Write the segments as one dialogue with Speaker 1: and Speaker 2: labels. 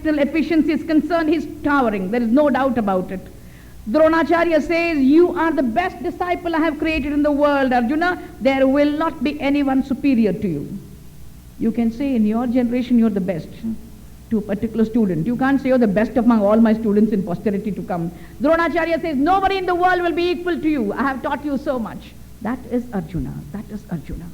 Speaker 1: professional efficiency is concerned, he's towering. There is no doubt about it. Dronacharya says, you are the best disciple I have created in the world, Arjuna. There will not be anyone superior to you. You can say in your generation you're the best to a particular student. You can't say you're the best among all my students in posterity to come. Dronacharya says, nobody in the world will be equal to you. I have taught you so much. That is Arjuna. That is Arjuna.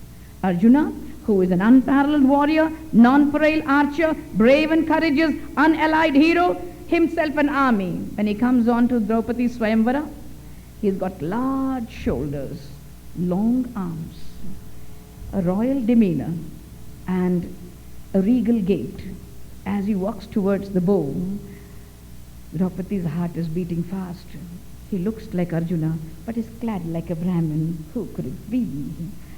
Speaker 1: Arjuna, who is an unparalleled warrior, non-frail archer, brave and courageous, unallied hero, himself an army. When he comes on to Draupadi's Swayamvara, he's got large shoulders, long arms, a royal demeanor, and a regal gait. As he walks towards the bow, Draupadi's heart is beating fast. He looks like Arjuna, but is clad like a Brahmin. Who could it be?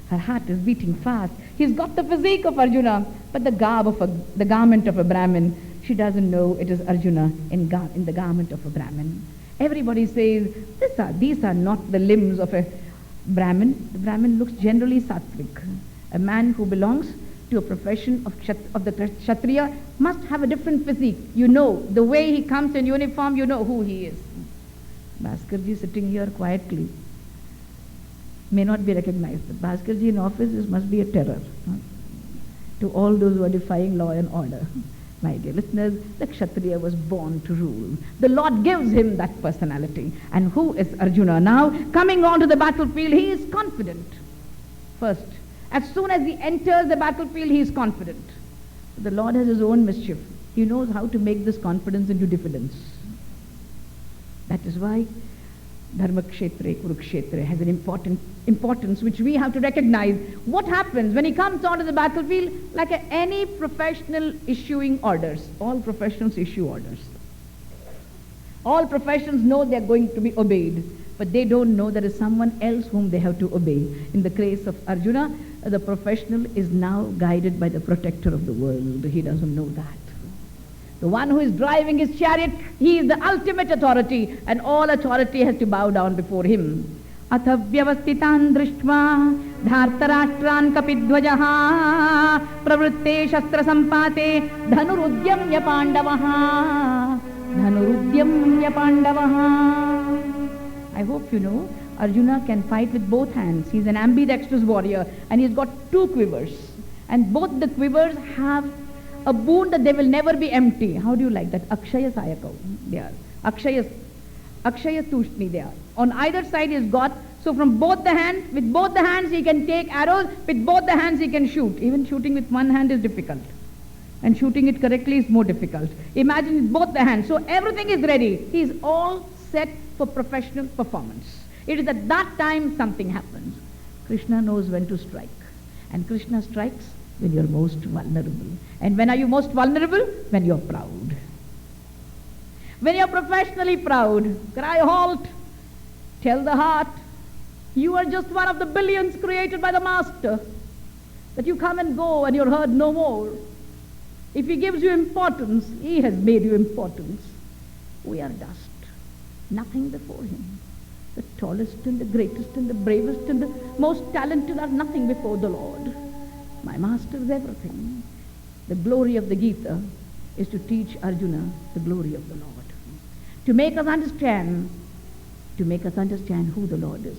Speaker 1: Her heart is beating fast. He's got the physique of Arjuna, but the garment of a Brahmin. She doesn't know it is Arjuna in the garment of a Brahmin. Everybody says, these are not the limbs of a Brahmin. The Brahmin looks generally sattvic. A man who belongs to a profession of the Kshatriya must have a different physique. You know, the way he comes in uniform, you know who he is. Bhaskarji sitting here quietly may not be recognized, but Bhaskarji in office must be a terror to all those who are defying law and order. My dear listeners, the Kshatriya was born to rule. The Lord gives him that personality. And who is Arjuna now? Coming onto the battlefield, he is confident. First, as soon as he enters the battlefield, he is confident. The Lord has his own mischief. He knows how to make this confidence into diffidence. That is why Dharmakshetra, Kurukshetra has an importance which we have to recognize. What happens when he comes onto the battlefield? Like any professional issuing orders. All professionals issue orders. All professions know they are going to be obeyed, but they don't know there is someone else whom they have to obey. In the case of Arjuna, the professional is now guided by the protector of the world. He doesn't know that. The one who is driving his chariot, he is the ultimate authority, and all authority has to bow down before him. Atha vyavastitan drishtva dhartarashtran kapidvajaha pravritte shastra sampate dhanurudyamya pandavaha dhanurudyamya pandavaha. I hope you know, Arjuna can fight with both hands. He is an ambidextrous warrior, and he's got two quivers. And both the quivers have a boon that they will never be empty. How do you like that? Akshaya Sayakau. They are. Akshaya Tushni they are. On either side he has got, so from both the hands, with both the hands he can take arrows, with both the hands he can shoot. Even shooting with one hand is difficult. And shooting it correctly is more difficult. Imagine with both the hands. So everything is ready. He is all set for professional performance. It is at that time something happens. Krishna knows when to strike. And Krishna strikes when you're most vulnerable. And when are you most vulnerable? When you're proud. When you're professionally proud, cry halt, tell the heart, you are just one of the billions created by the Master, that you come and go and you're heard no more. If he gives you importance, he has made you importance. We are dust, nothing before him. The tallest and the greatest and the bravest and the most talented are nothing before the Lord. My Master is everything. The glory of the Geeta is to teach Arjuna the glory of the Lord. To make us understand who the Lord is.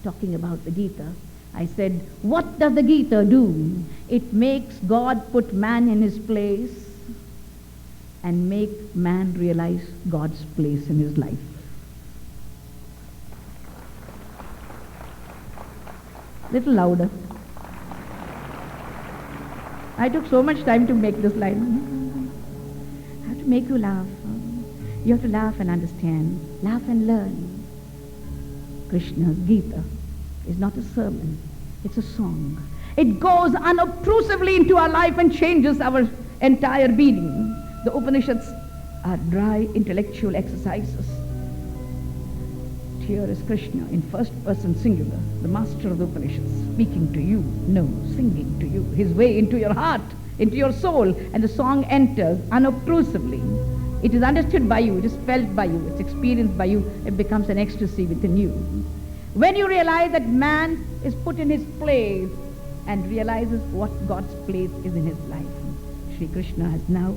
Speaker 1: Talking about the Geeta, I said, what does the Geeta do? It makes God put man in his place and make man realize God's place in his life. Little louder. I took so much time to make this line. I have to make you laugh. You have to laugh and understand. Laugh and learn. Krishna's Geeta is not a sermon. It's a song. It goes unobtrusively into our life and changes our entire being. The Upanishads are dry intellectual exercises. Here is Krishna in first person singular, the master of the Upanishads, speaking to you, singing to you, his way into your heart, into your soul, and the song enters unobtrusively. It is understood by you, it is felt by you, it's experienced by you, it becomes an ecstasy within you. When you realize that man is put in his place and realizes what God's place is in his life, Sri Krishna has now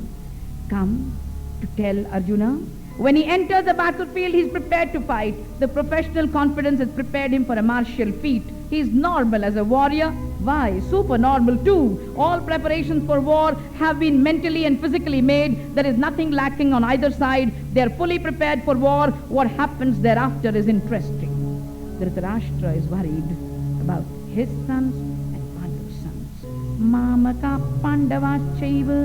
Speaker 1: come to tell Arjuna. When he enters the battlefield, he is prepared to fight. The professional confidence has prepared him for a martial feat. He is normal as a warrior. Why? Super normal too. All preparations for war have been mentally and physically made. There is nothing lacking on either side. They are fully prepared for war. What happens thereafter is interesting. Dhritarashtra is worried about his sons and Pandu's sons. Mamaka Pandavachaiva.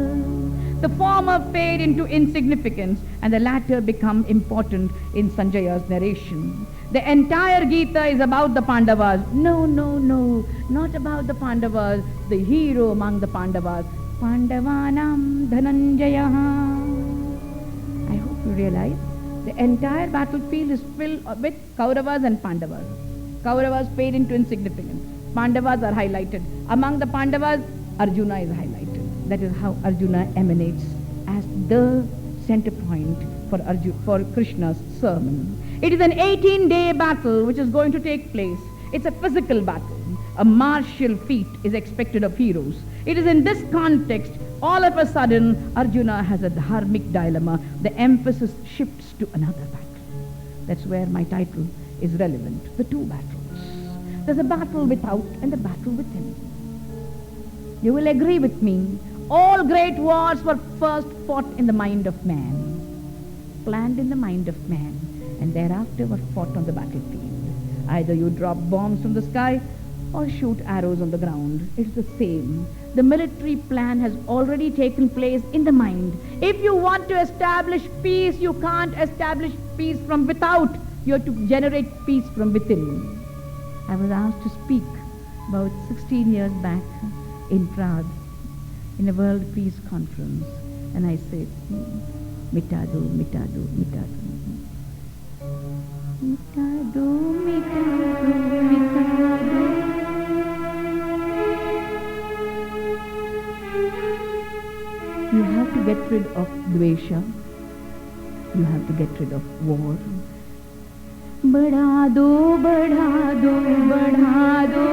Speaker 1: The former fade into insignificance and the latter become important in Sanjaya's narration. The entire Geeta is about the Pandavas. No, not about the Pandavas, the hero among the Pandavas. Pandavanam Dhananjayaha. I hope you realize the entire battlefield is filled with Kauravas and Pandavas. Kauravas fade into insignificance. Pandavas are highlighted. Among the Pandavas, Arjuna is highlighted. That is how Arjuna emanates as the center point for Krishna's sermon. It is an 18-day battle which is going to take place. It's a physical battle. A martial feat is expected of heroes. It is in this context, all of a sudden, Arjuna has a dharmic dilemma. The emphasis shifts to another battle. That's where my title is relevant. The two battles. There's a battle without and a battle within. You will agree with me. All great wars were first fought in the mind of man, planned in the mind of man, and thereafter were fought on the battlefield. Either you drop bombs from the sky or shoot arrows on the ground. It's the same. The military plan has already taken place in the mind. If you want to establish peace, you can't establish peace from without. You have to generate peace from within. I was asked to speak about 16 years back in Prague, in a World Peace Conference, and I said, mitado, mitado, mitado. Mitado, mitado, mitado. You have to get rid of dvesha. You have to get rid of war. बढ़ा दो, बढ़ा दो, बढ़ा दो,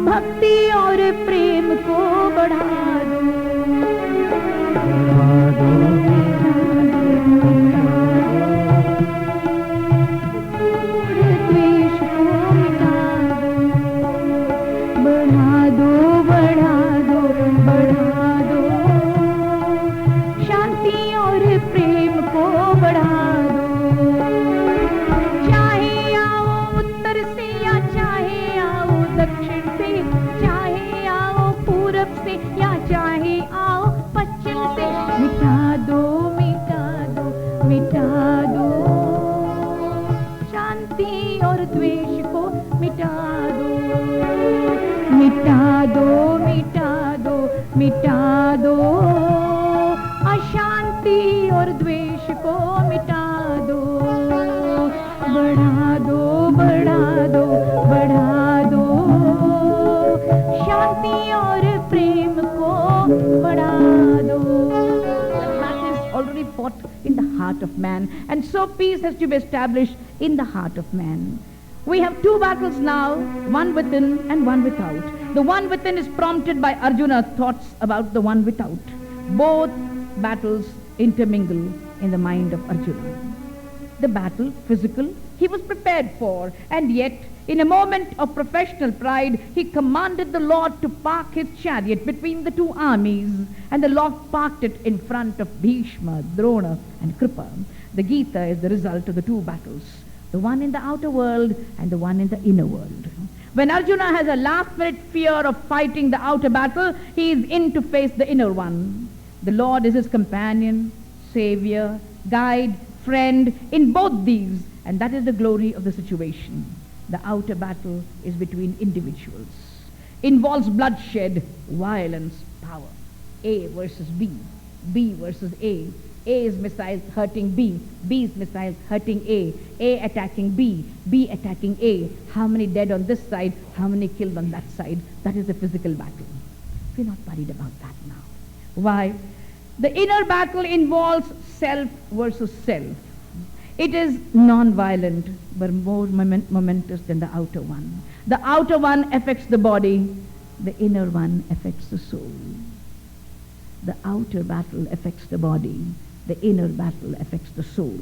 Speaker 1: भक्ति और प्रेम को बढ़ा दो, बढ़ा दो, द्वेष को मिटा दो, बढ़ा दो, बढ़ा दो, बढ़ा दो, शांति और प्रेम को बढ़ा दो, चाहे आओ उत्तर से या चाहे आओ दक्षिण से, चाहे आओ पूरब से या चाहे आओ पश्चिम से, मिटा दो, मिटा दो, मिटा दो, शांति और द्वेष को मिटा दो, मिटा दो, मिटा दो, मिटा दो, अशांति और द्वेष को मिटा दो, बढ़ा दो, बढ़ा दो, बढ़ा दो, शांति और प्रेम को बढ़ा दो. That is already fought in the heart of man, and so peace has to be established in the heart of man. We have two battles now, one within and one without. The one within is prompted by Arjuna's thoughts about the one without. Both battles intermingle in the mind of Arjuna. The battle, physical, he was prepared for, and yet, in a moment of professional pride, he commanded the Lord to park his chariot between the two armies, and the Lord parked it in front of Bhishma, Drona, and Kripa. The Geeta is the result of the two battles, the one in the outer world and the one in the inner world. When Arjuna has a last-minute fear of fighting the outer battle, he is in to face the inner one. The Lord is his companion, savior, guide, friend in both these, and that is the glory of the situation. The outer battle is between individuals, involves bloodshed, violence, power. A versus B, B versus A. A's missiles hurting B, B's missiles hurting A attacking B, B attacking A. How many dead on this side, how many killed on that side? That is the physical battle. We're not worried about that now. Why? The inner battle involves self versus self. It is non-violent, but more momentous than the outer one. The outer one affects the body, the inner one affects the soul. The outer battle affects the body, The inner battle affects the soul.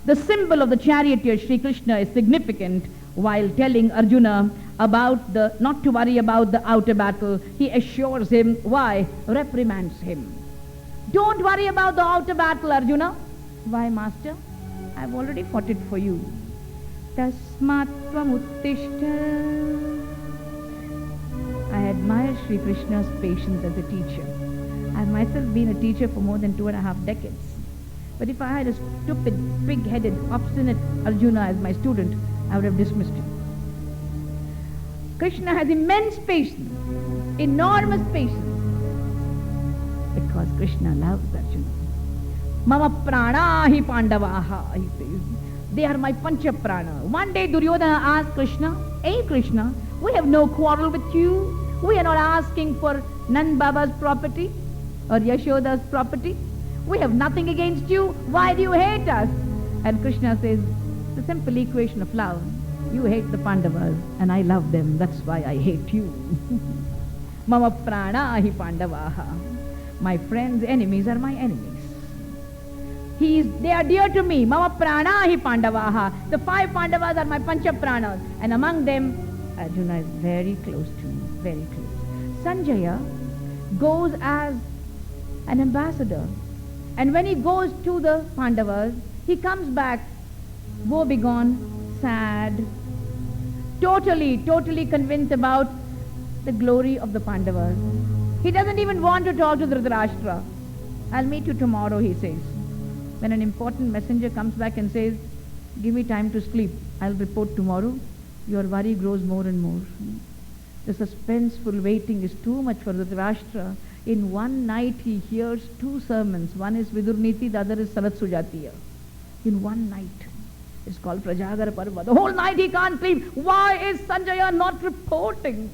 Speaker 1: The symbol of the charioteer Sri Krishna is significant while telling Arjuna about not to worry about the outer battle. He assures him, why? Reprimands him. Don't worry about the outer battle, Arjuna. Why, Master? I've already fought it for you. Tasmat tvam uttishta. I admire Sri Krishna's patience as a teacher. I've myself been a teacher for more than 2.5 decades. But if I had a stupid, pig-headed, obstinate Arjuna as my student, I would have dismissed him. Krishna has immense patience, enormous patience, because Krishna loves Arjuna. Mama prana hi pandavaha, he says. They are my pancha prana. One day Duryodhana asked Krishna, hey Krishna, we have no quarrel with you. We are not asking for Nand Baba's property or Yashoda's property. We have nothing against you. Why do you hate us? And Krishna says, the simple equation of love. You hate the Pandavas and I love them. That's why I hate you. Mama prana hi pandavaha. My friends' enemies are my enemies. They are dear to me. Mama prana hi pandavaha. The 5 Pandavas are my pancha pranas. And among them, Arjuna is very close to me. Very close. Sanjaya goes as an ambassador. And when he goes to the Pandavas, he comes back woebegone, sad, totally convinced about the glory of the Pandavas. He doesn't even want to talk to Dhritarashtra. I'll meet you tomorrow, he says. When an important messenger comes back and says, give me time to sleep, I'll report tomorrow, your worry grows more and more. The suspenseful waiting is too much for Dhritarashtra. In one night he hears 2 sermons. One is Vidurniti, the other is Sarat Sujatiya. In one night. It's called Prajagar Parva. The whole night he can't sleep. Why is Sanjaya not reporting?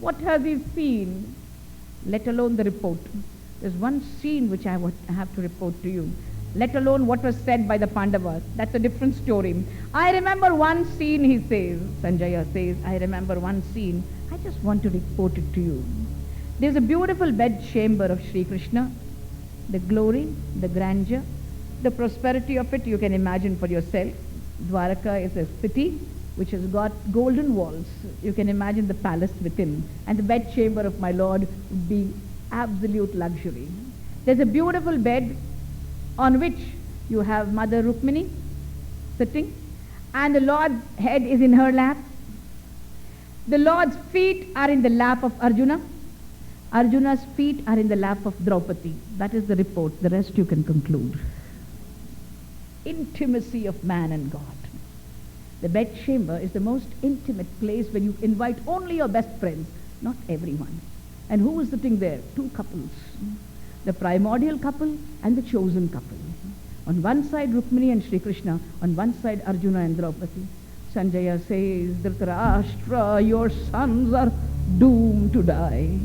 Speaker 1: What has he seen? Let alone the report. There's one scene which I have to report to you. Let alone what was said by the Pandavas. That's a different story. I remember one scene, he says, Sanjaya says, I remember one scene. I just want to report it to you. There's a beautiful bed chamber of Sri Krishna. The glory, the grandeur, the prosperity of it you can imagine for yourself. Dwaraka is a city which has got golden walls. You can imagine the palace within. And the bed chamber of my Lord would be absolute luxury. There's a beautiful bed on which you have Mother Rukmini sitting, and the Lord's head is in her lap. The Lord's feet are in the lap of Arjuna. Arjuna's feet are in the lap of Draupadi. That is the report. The rest you can conclude. Intimacy of man and God. The bed chamber is the most intimate place when you invite only your best friends, not everyone. And who is sitting there? 2 couples. The primordial couple and the chosen couple. On one side Rukmini and Sri Krishna, on one side Arjuna and Draupadi. Sanjaya says, Dhritarashtra, your sons are doomed to die.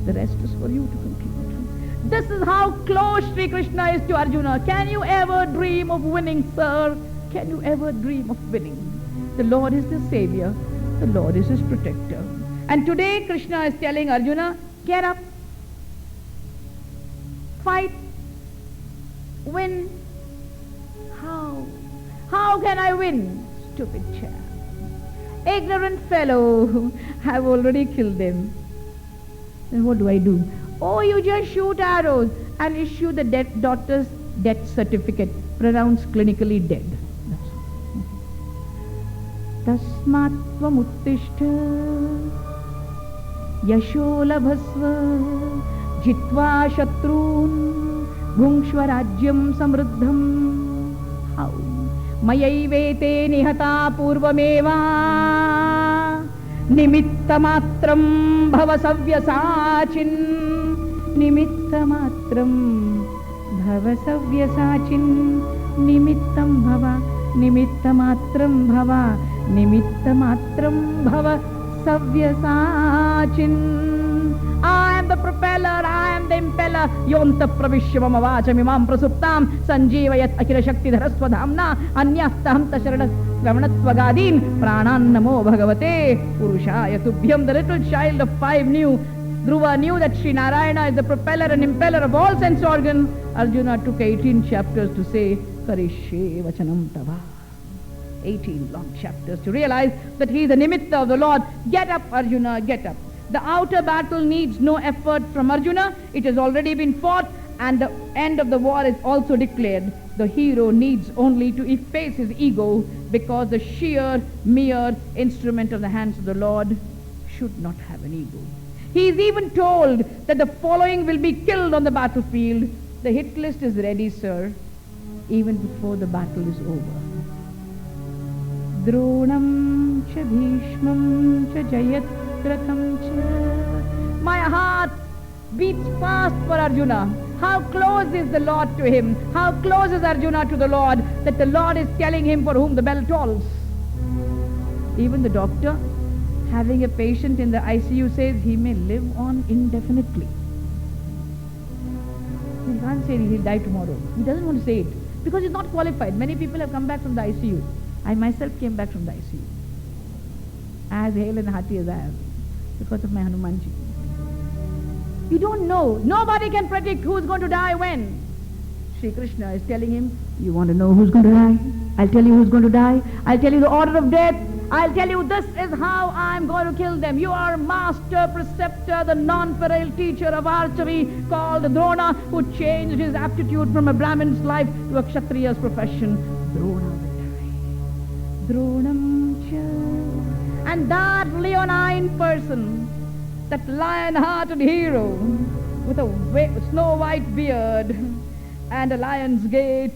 Speaker 1: The rest is for you to conclude. This is how close Sri Krishna is to Arjuna. Can you ever dream of winning, sir? Can you ever dream of winning? The Lord is the savior. The Lord is his protector. And today Krishna is telling Arjuna, get up, fight, win. How? How can I win? Stupid chap. Ignorant fellow. I've already killed them. Then what do I do? Oh, you just shoot arrows and issue the daughter's death certificate, pronounced clinically dead. Tasmat tvam uttishta yasho labhasva jitva shatrun bhungshva rajyam samruddham. How? Mayaivete nihata purvameva nimittamatram bhava savyasachin. Nimittamatram bhava savyasachin. Nimittam bhava, nimittamatram bhava, nimittamatram bhava savyasachin. I am the propeller, I am the impeller. Yonta pravishyavam avacham imam prasuptam sanjeevayat akila shakti dharaswadhamna anyastaham tasharanatvagadin pranan namo bhagavate purushaya tubhyam. The little child of 5 knew, Dhruva knew that Sri Narayana is the propeller and impeller of all sense organs. Arjuna took 18 chapters to say, Karishye Vachanam Tava. 18 long chapters to realize that he is the nimitta of the Lord. Get up, Arjuna, get up. The outer battle needs no effort from Arjuna. It has already been fought, and the end of the war is also declared. The hero needs only to efface his ego, because the mere instrument of the hands of the Lord should not have an ego. He is even told that the following will be killed on the battlefield. The hit list is ready, sir, even before the battle is over. Dronam cha Bhishmam cha Jayadratham cha. My heart beats fast for Arjuna. How close is the Lord to him? How close is Arjuna to the Lord, that the Lord is telling him for whom the bell tolls? Even the doctor, having a patient in the ICU, says he may live on indefinitely. He can't say he'll die tomorrow. He doesn't want to say it because he's not qualified. Many people have come back from the ICU. I myself came back from the ICU, as hale and hearty as I am, because of my Hanumanji. You don't know. Nobody can predict who's going to die when. Sri Krishna is telling him, you want to know who's going to die? I'll tell you who's going to die. I'll tell you the order of death. I'll tell you this is how I'm going to kill them. You are master, preceptor, the non-feral teacher of archery called Drona, who changed his aptitude from a Brahmin's life to a Kshatriya's profession. Drona will die. Dronam cha. And that leonine person, that lion-hearted hero with a snow-white beard and a lion's gait,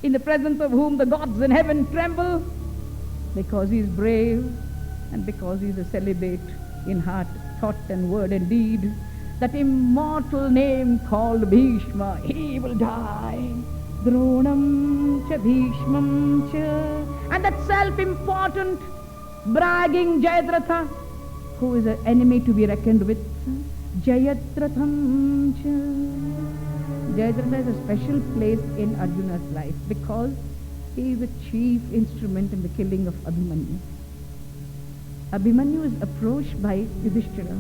Speaker 1: in the presence of whom the gods in heaven tremble, because he is brave and because he is a celibate in heart, thought and word and deed, that immortal name called Bhishma, he will die. Dronam cha Bhishmam cha. And that self-important, bragging Jayadratha, who is an enemy to be reckoned with, Jayadratham cha. Jayadratha has a special place in Arjuna's life because he is the chief instrument in the killing of Abhimanyu. Abhimanyu is approached by Yudhishthira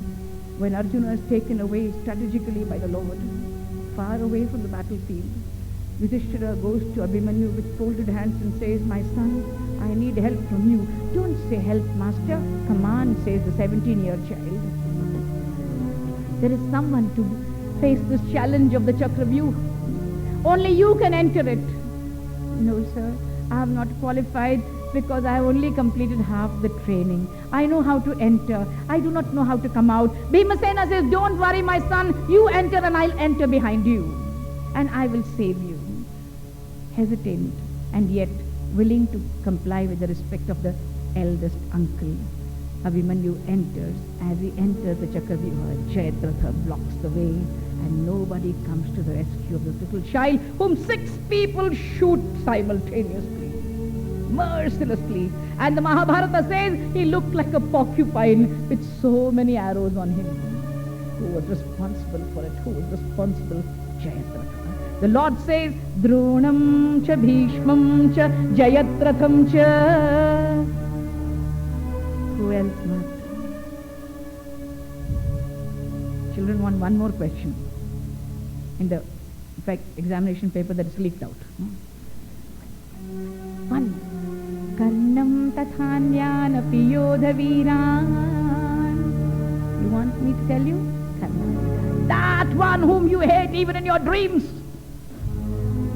Speaker 1: when Arjuna is taken away strategically by the Lord, far away from the battlefield. Yudhishthira goes to Abhimanyu with folded hands and says, my son, I need help from you. Don't say help, master. Command, says the 17-year child. There is someone to face this challenge of the Chakravyuha. Only you can enter it. No, sir, I have not qualified because I have only completed half the training. I know how to enter. I do not know how to come out. Bhimasena says, don't worry, my son. You enter and I'll enter behind you. And I will save you. Hesitant and yet willing to comply with the respect of the eldest uncle. Abhimanyu enters. As he enters the Chakravyuha, Jayadratha blocks the way, and nobody comes to the rescue of this little child whom 6 people shoot simultaneously, mercilessly. And the Mahabharata says he looked like a porcupine with so many arrows on him. Who was responsible for it? Who was responsible? Jayadratha. The Lord says, Dronam cha Bhishmam cha Jayadratham cha. Who else, Master? Children want one more question in the, in fact, examination paper that is leaked out. One. Karnam tathanyanapi yodha viran. You want me to tell you? Karna. That one whom you hate even in your dreams.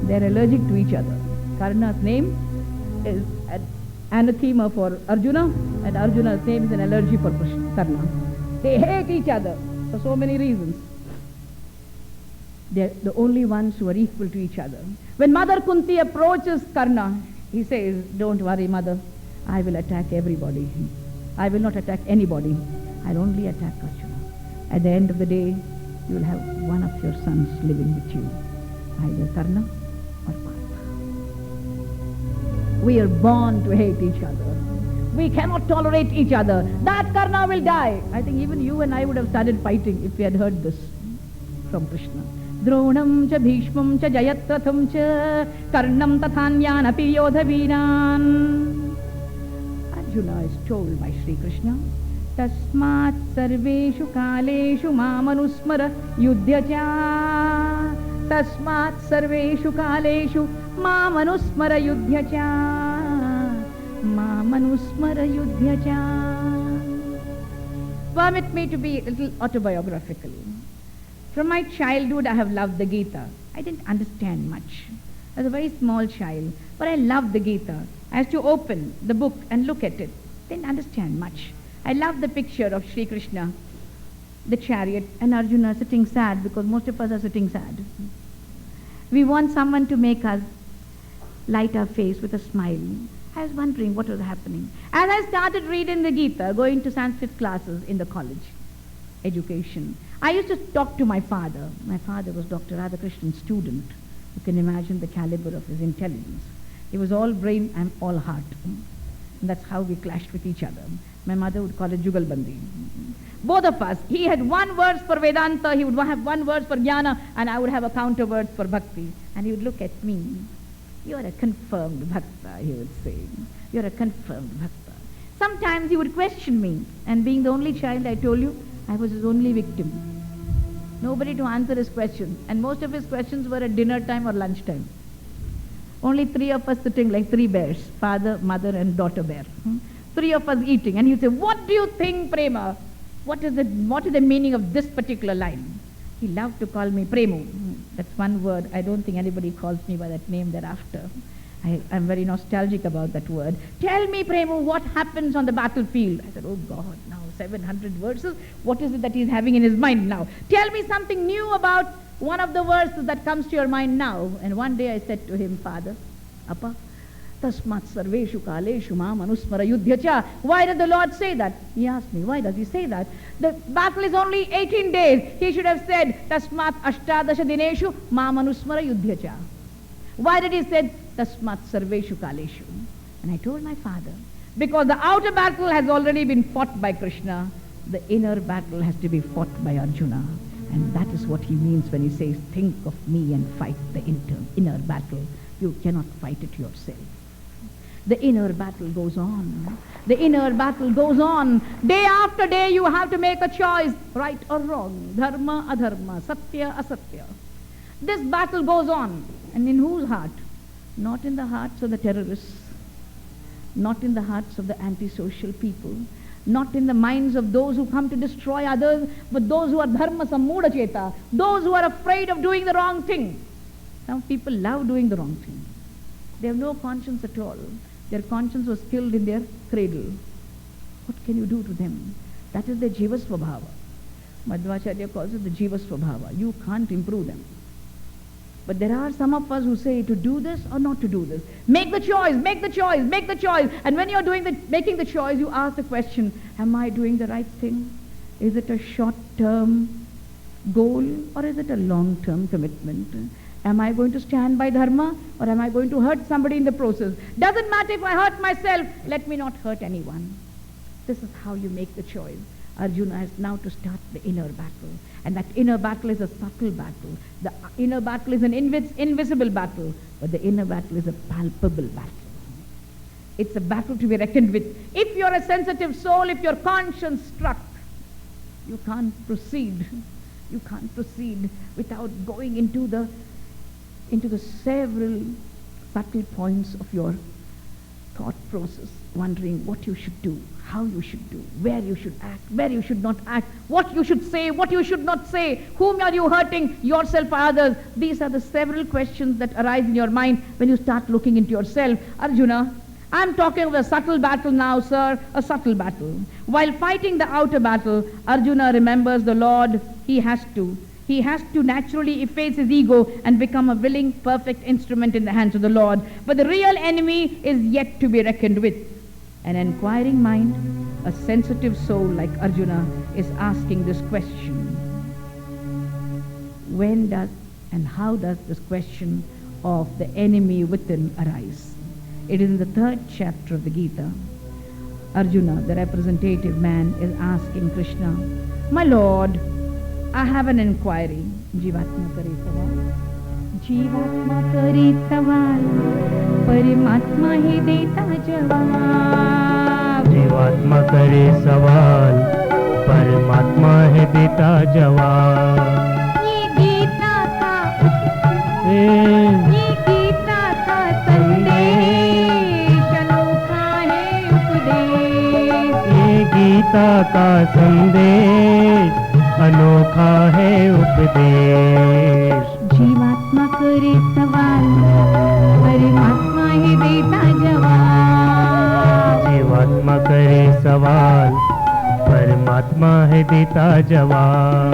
Speaker 1: They are allergic to each other. Karna's name is an anathema for Arjuna, and Arjuna's name is an allergy for Karna. They hate each other for so many reasons. They are the only ones who are equal to each other. When Mother Kunti approaches Karna, he says, don't worry, mother, I will attack everybody. I will not attack anybody. I'll only attack Arjuna. At the end of the day, you will have one of your sons living with you, either Karna or Partha. We are born to hate each other. We cannot tolerate each other. That Karna will die. I think even you and I would have started fighting if we had heard this from Krishna. Dronam cha Bhishmam cha Jayadratham cha Karnam tathanyanapi yodha viran. Arjuna is told by Sri Krishna, Tasmat sarveshu kaleshu mamanusmara yudhya cha. Tasmat sarveshu kaleshu mamanusmara yudhyacha. Mamanusmara yudhyacha. Permit me to be a little autobiographical. From my childhood, I have loved the Geeta. I didn't understand much. I was a very small child, but I loved the Geeta. I used to open the book and look at it. Didn't understand much. I loved the picture of Sri Krishna, the chariot, and Arjuna sitting sad, because most of us are sitting sad. We want someone to make us light our face with a smile. I was wondering what was happening. As I started reading the Geeta, going to Sanskrit classes in the college education, I used to talk to my father. My father was Dr. Radhakrishnan's student. You can imagine the caliber of his intelligence. He was all brain and all heart. And that's how we clashed with each other. My mother would call it Jugalbandi. Both of us. He had one verse for Vedanta, he would have one verse for Jnana, and I would have a counter word for Bhakti. And he would look at me. You are a confirmed Bhakta, he would say. You are a confirmed Bhakta. Sometimes he would question me. And being the only child, I told you, I was his only victim. Nobody to answer his questions. And most of his questions were at dinner time or lunch time. Only three of us sitting like three bears, father, mother and daughter bear. Three of us eating. And he'd say, what do you think, Prema? What is the meaning of this particular line? He loved to call me Premu. That's one word. I don't think anybody calls me by that name thereafter. I'm very nostalgic about that word. Tell me, Premu, what happens on the battlefield? I said, oh God, now 700 verses. What is it that he's having in his mind now? Tell me something new about one of the verses that comes to your mind now. And one day I said to him, Father, Appa, tasmat sarveshu kaleshu mamanusmara yudhyacha. Why did the Lord say that? He asked me, why does he say that? The battle is only 18 days. He should have said, tasmat ashtadasha dineshu mamanusmara yudhyacha. Why did he say, tasmat sarveshu kaleshu? And I told my father, because the outer battle has already been fought by Krishna, the inner battle has to be fought by Arjuna. And that is what he means when he says, think of me and fight the inner battle. You cannot fight it yourself. The inner battle goes on. The inner battle goes on. Day after day you have to make a choice, right or wrong, dharma, adharma, satya, asatya. This battle goes on. And in whose heart? Not in the hearts of the terrorists, not in the hearts of the antisocial people, not in the minds of those who come to destroy others, but those who are dharma sammuda cheta, those who are afraid of doing the wrong thing. Some people love doing the wrong thing. They have no conscience at all. Their conscience was killed in their cradle. What can you do to them? That is their jiva svabhava. Madhvacharya calls it the jiva svabhava. You can't improve them. But there are some of us who say to do this or not to do this. Make the choice, make the choice, make the choice. And when you're making the choice, you ask the question, am I doing the right thing? Is it a short-term goal or is it a long-term commitment? Am I going to stand by dharma or am I going to hurt somebody in the process? Doesn't matter if I hurt myself, let me not hurt anyone. This is how you make the choice. Arjuna has now to start the inner battle. And that inner battle is a subtle battle. The inner battle is an invisible battle. But the inner battle is a palpable battle. It's a battle to be reckoned with. If you're a sensitive soul, if your conscience struck, you can't proceed. You can't proceed without going into the several subtle points of your thought process, wondering what you should do, how you should do, where you should act, where you should not act, what you should say, what you should not say, whom are you hurting, yourself or others. These are the several questions that arise in your mind when you start looking into yourself. Arjuna, I'm talking of a subtle battle now, sir, a subtle battle. While fighting the outer battle, Arjuna remembers the Lord. He has to naturally efface his ego and become a willing, perfect instrument in the hands of the Lord. But the real enemy is yet to be reckoned with. An inquiring mind, a sensitive soul like Arjuna, is asking this question. When does and how does this question of the enemy within arise? It is in the 3rd chapter of the Geeta. Arjuna, the representative man, is asking Krishna, my Lord, I have an inquiry. Jivatma kare sawal. Jivatma kare sawal. Paramatma hi deta jawab.
Speaker 2: Jivatma kare sawal. Paramatma hi deta jawab.
Speaker 1: Ye Geeta ka ये गीता का संदेश अनोखा है उपदेश।
Speaker 2: ये गीता का संदेश अनोखा है उपदेश।
Speaker 1: जीवात्मा करे सवाल, परमात्मा है देता जवाब।
Speaker 2: जीवात्मा करे सवाल, परमात्मा है देता जवाब।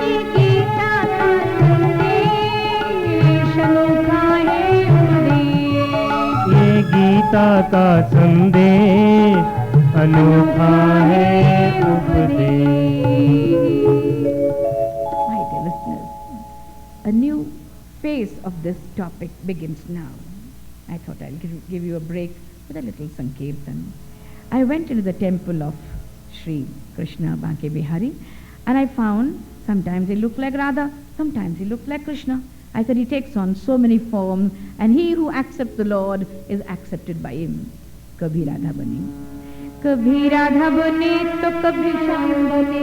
Speaker 1: ये गीता का संदेश अनोखा है उपदेश।
Speaker 2: ये गीता का संदेश अनोखा है उपदेश।
Speaker 1: My dear listeners, a new phase of this topic begins now. I thought I'll give you a break with a little Sankirtan. I went into the temple of Sri Krishna Banke Bihari, and I found sometimes he looked like Radha, sometimes he looked like Krishna. I said he takes on so many forms, and he who accepts the Lord is accepted by him. Kabhi Radha bani, kabhi Radha bane to kabhi Shyam bane,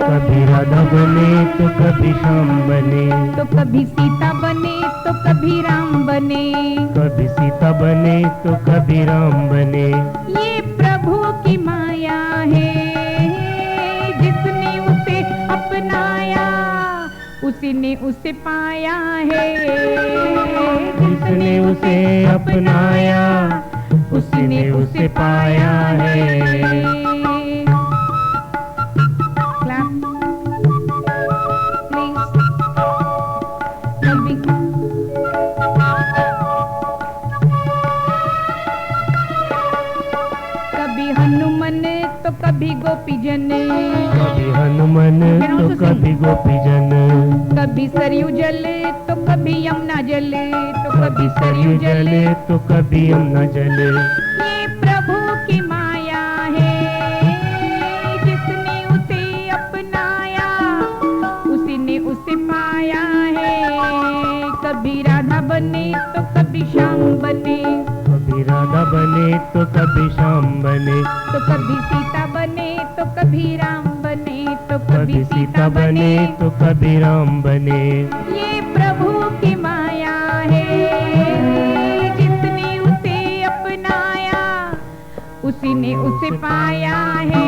Speaker 2: कभी राधा बने तो कभी श्याम बने,
Speaker 1: तो कभी सीता बने तो कभी राम बने।
Speaker 2: कभी सीता बने तो कभी राम बने।
Speaker 1: ये प्रभु की माया है, जिसने उसे अपनाया उसी ने उसे पाया है।
Speaker 2: जिसने उसे अपनाया उसी ने उसे पाया है।
Speaker 1: Clap, please. कभी हनुमान तो कभी गोपी जन,
Speaker 2: कभी हनुमान तो कभी गोपी जन,
Speaker 1: कभी सरयू जल तो कभी यमुना जल, तो
Speaker 2: कभी सरयू जल तो कभी यमुना जल।
Speaker 1: ये प्रभु की माया है, जिसने उसे अपनाया उसी ने उसे पाया है। कभी राधा बने तो कभी श्याम बने,
Speaker 2: कभी राधा बने तो कभी श्याम बने,
Speaker 1: तो कभी सीता बने तो कभी राम बने, तो
Speaker 2: कभी सीता बने तो कभी राम बने।
Speaker 1: ये प्रभु की माया है, जिसने उसे अपनाया उसी ने उसे पाया है।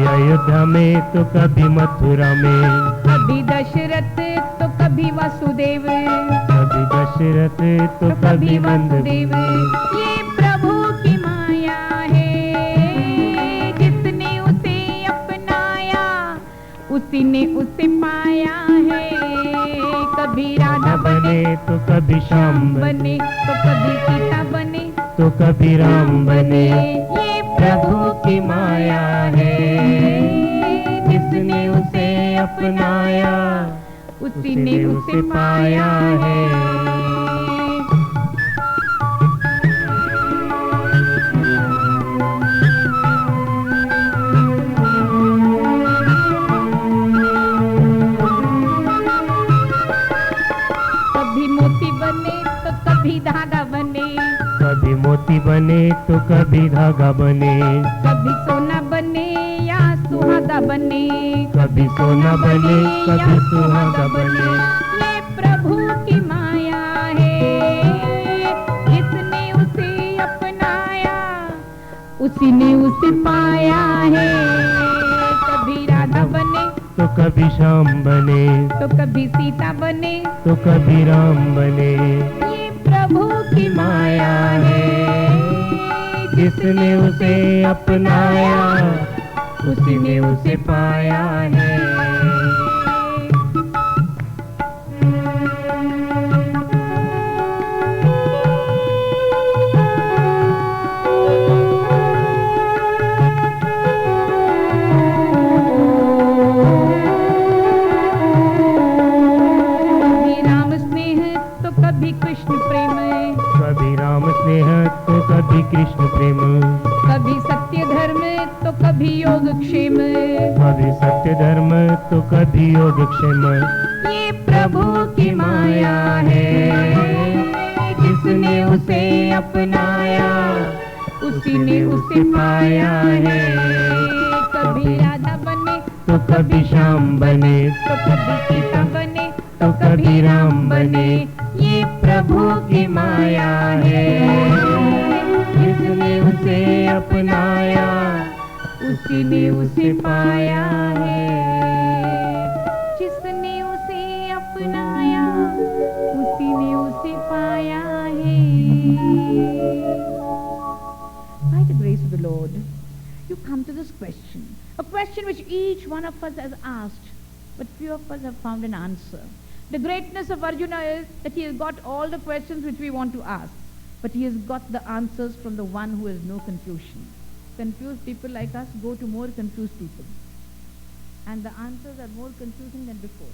Speaker 2: अयोध्या में तो कभी मथुरा में,
Speaker 1: कभी दशरथ तो कभी वासुदेव,
Speaker 2: कभी दशरथ तो कभी नंददेव।
Speaker 1: ये प्रभु की माया है, जिसने उसे अपनाया उसी ने उसे पाया है। कभी राधा बने
Speaker 2: तो कभी श्याम
Speaker 1: बने, तो कभी सीता बने
Speaker 2: तो कभी राम बने।
Speaker 1: ये प्रभु की माया है,
Speaker 2: जिसने उसे अपनाया
Speaker 1: उसी ने उसे पाया है। कभी मोती बने तो कभी धागा बने,
Speaker 2: कभी मोती बने तो कभी धागा बने,
Speaker 1: कभी सोना बने या सुहागा बने,
Speaker 2: कभी सोना बने कभी सुहागा बने।
Speaker 1: ये प्रभु की माया है, जिसने उसे अपनाया उसी ने उसे पाया है। कभी राधा बने
Speaker 2: तो कभी श्याम बने,
Speaker 1: तो कभी सीता बने,
Speaker 2: तो कभी राम बने।
Speaker 1: ये प्रभु की माया है,
Speaker 2: जिसने उसे अपनाया
Speaker 1: उसी ने उसे पाया है।
Speaker 2: कभी कृष्ण प्रेम,
Speaker 1: कभी सत्य धर्म तो कभी योग क्षेम,
Speaker 2: कभी सत्य धर्म तो कभी योग क्षेम,
Speaker 1: ये प्रभु की माया है, जिसने उसे अपनाया उसी ने उसे पाया है। कभी राधा बने
Speaker 2: तो कभी श्याम बने,
Speaker 1: तो कभी सीता बने तो कभी राम बने, ये प्रभु की माया है, जिसने उसे अपनाया उसी ने उसे पाया है। जिसने उसे अपनाया उसी ने उसे पाया है। By the grace of the Lord, you come to this question, a question which each one of us has asked, but few of us have found an answer. The greatness of Arjuna is that he has got all the questions which we want to ask, but he has got the answers from the one who has no confusion. Confused people like us go to more confused people, and the answers are more confusing than before.